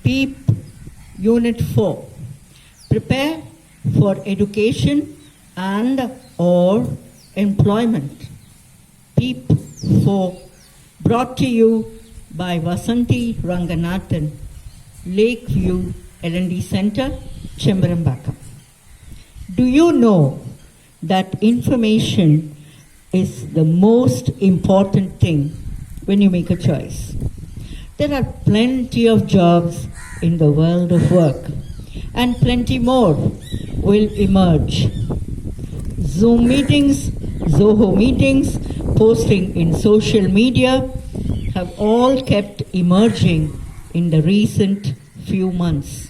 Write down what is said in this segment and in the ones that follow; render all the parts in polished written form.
PEEP Unit 4. Prepare for education and or employment. PEEP 4, brought to you by Vasanthi Ranganathan, Lakeview L&D Center, Chembarambaka. Do you know that information is the most important thing when you make a choice? There are plenty of jobs in the world of work, and plenty more will emerge. Zoom meetings, Zoho meetings, posting in social media have all kept emerging in the recent few months.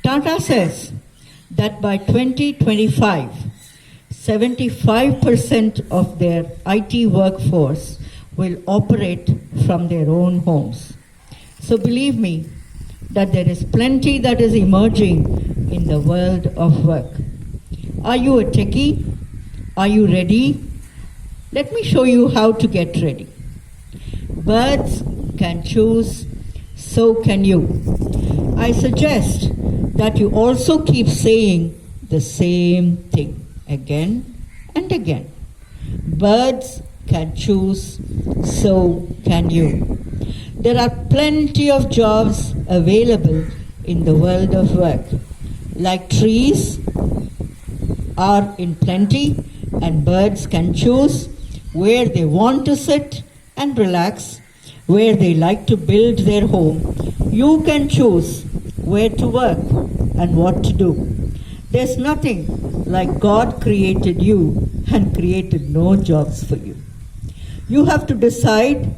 Tata says that by 2025, 75% of their IT workforce will operate from their own homes. So believe me that there is plenty that is emerging in the world of work. Are you a techie? Are you ready? Let me show you how to get ready. Birds can choose, so can you. I suggest that you also keep saying the same thing again and again. Birds can choose, so can you. There are plenty of jobs available in the world of work. Like trees are in plenty, and birds can choose where they want to sit and relax, where they like to build their home. You can choose where to work and what to do. There's nothing like God created you and created no jobs for you. You have to decide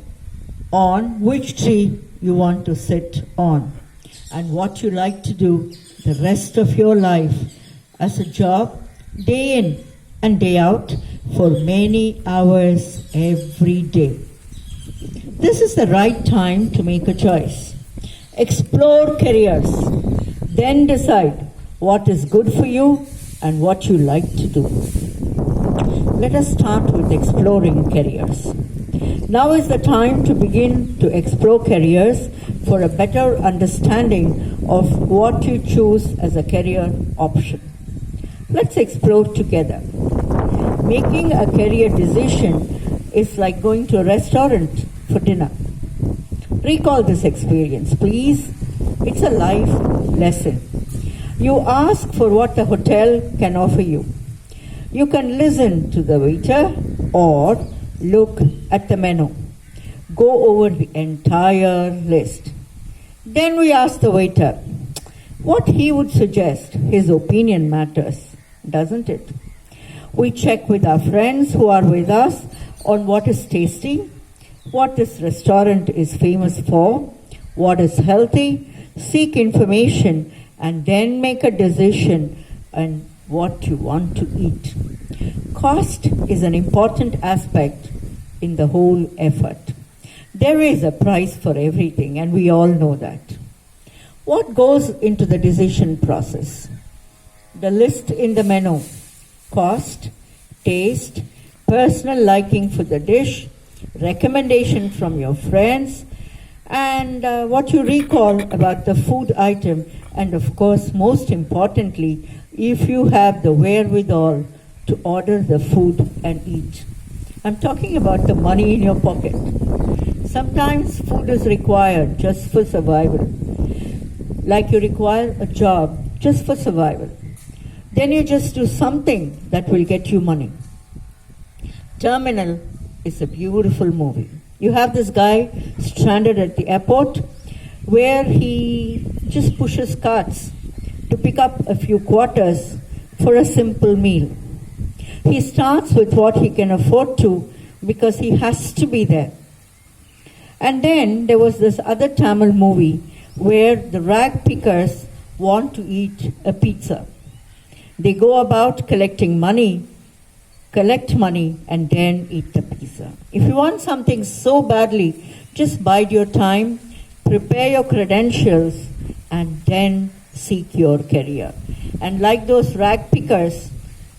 on which tree you want to sit on and what you like to do the rest of your life as a job, day in and day out, for many hours every day. This is the right time to make a choice. Explore careers, then decide what is good for you and what you like to do. Let us start with exploring careers. Now is the time to begin to explore careers for a better understanding of what you choose as a career option. Let's explore together. Making a career decision is like going to a restaurant for dinner. Recall this experience, please. It's a life lesson. You ask for what the hotel can offer you. You can listen to the waiter or look at the menu. Go over the entire list. Then we ask the waiter what he would suggest. His opinion matters, doesn't it? We check with our friends who are with us on what is tasty, what this restaurant is famous for, what is healthy, seek information, and then make a decision on what you want to eat. Cost is an important aspect in the whole effort. There is a price for everything, and we all know that. What goes into the decision process? The list in the menu: cost, taste, personal liking for the dish, recommendation from your friends, and what you recall about the food item, and of course, most importantly, if you have the wherewithal to order the food and eat. I'm talking about the money in your pocket. Sometimes food is required just for survival, like you require a job just for survival. Then you just do something that will get you money. Terminal is a beautiful movie. You have this guy stranded at the airport where he just pushes carts to pick up a few quarters for a simple meal. He starts with what he can afford to because he has to be there. And then there was this other Tamil movie where the rag pickers want to eat a pizza. They go about collect money, and then eat the pizza. If you want something so badly, just bide your time, prepare your credentials, and then seek your career. And like those rag pickers,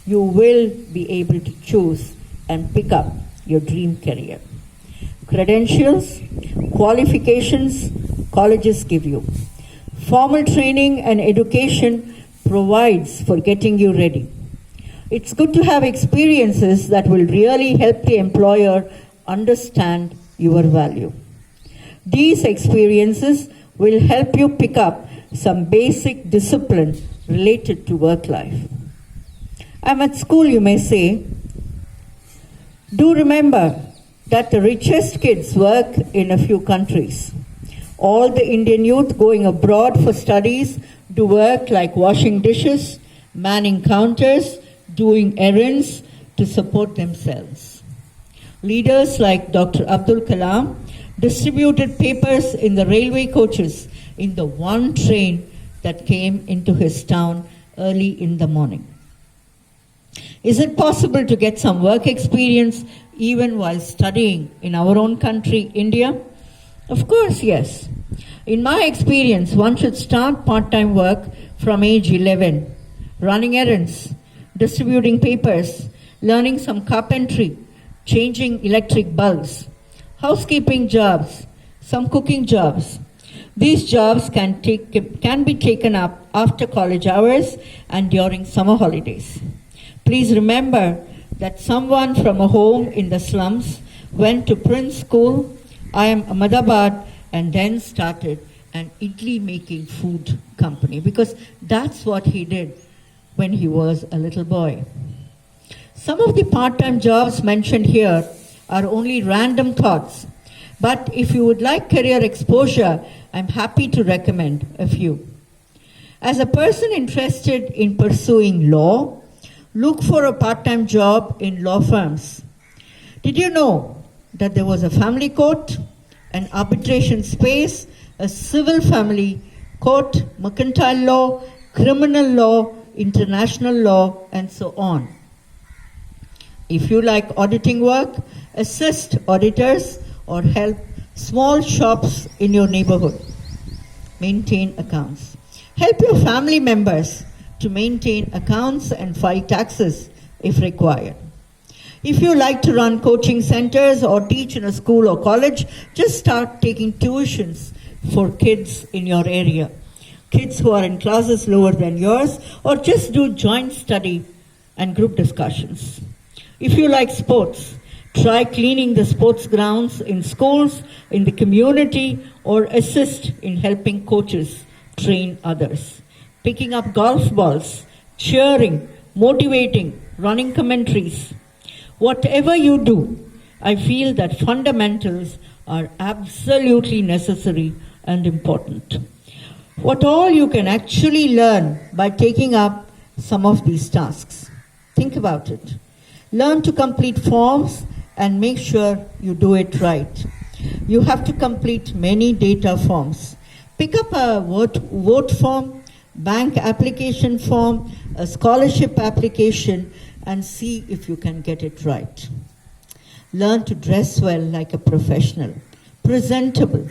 you will be able to choose and pick up your dream career. Credentials, qualifications, colleges give you. Formal training and education provides for getting you ready. It's good to have experiences that will really help the employer understand your value. These experiences will help you pick up some basic discipline related to work life. I'm at school, you may say. Do remember that the richest kids work in a few countries. All the Indian youth going abroad for studies do work like washing dishes, manning counters, doing errands to support themselves. Leaders like Dr. Abdul Kalam distributed papers in the railway coaches in the one train that came into his town early in the morning. Is it possible to get some work experience even while studying in our own country, India? Of course, yes. In my experience, one should start part-time work from age 11, running errands, distributing papers, learning some carpentry, changing electric bulbs, housekeeping jobs, some cooking jobs. These jobs can be taken up after college hours and during summer holidays. Please remember that someone from a home in the slums went to Prince School, IIM Ahmedabad, and then started an idli making food company, because that's what he did when he was a little boy. Some of the part-time jobs mentioned here are only random thoughts, but if you would like career exposure, I'm happy to recommend a few. As a person interested in pursuing law, look for a part-time job in law firms. Did you know that there was a family court, an arbitration space, a civil family court, mercantile law, criminal law, international law, and so on? If you like auditing work, assist auditors or help small shops in your neighborhood. Maintain accounts. Help your family members to maintain accounts and file taxes if required. If you like to run coaching centers or teach in a school or college, just start taking tuitions for kids in your area. Kids who are in classes lower than yours, or just do joint study and group discussions. If you like sports, try cleaning the sports grounds in schools, in the community, or assist in helping coaches train others. Picking up golf balls, cheering, motivating, running commentaries. Whatever you do, I feel that fundamentals are absolutely necessary and important. What all you can actually learn by taking up some of these tasks. Think about it. Learn to complete forms and make sure you do it right. You have to complete many data forms. Pick up a vote form, bank application form, a scholarship application, and see if you can get it right. Learn to dress well like a professional, presentable,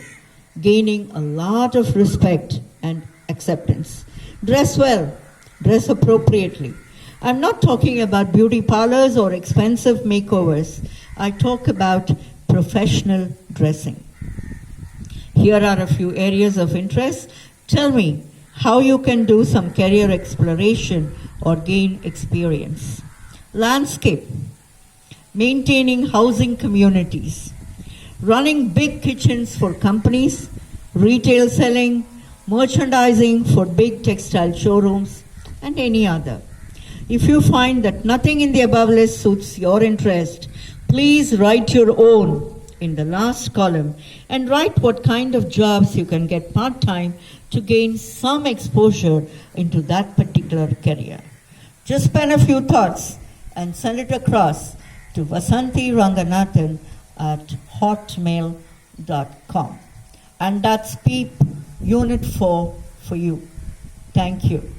gaining a lot of respect and acceptance. Dress well, dress appropriately. I'm not talking about beauty parlors or expensive makeovers. I talk about professional dressing. Here are a few areas of interest. Tell me how you can do some career exploration or gain experience. Landscape, maintaining housing communities, running big kitchens for companies, retail selling, merchandising for big textile showrooms, and any other. If you find that nothing in the above list suits your interest, please write your own in the last column and write what kind of jobs you can get part-time to gain some exposure into that particular career. Just pen a few thoughts and send it across to Vasanthi Ranganathan at hotmail.com. And that's PEEP Unit 4 for you. Thank you.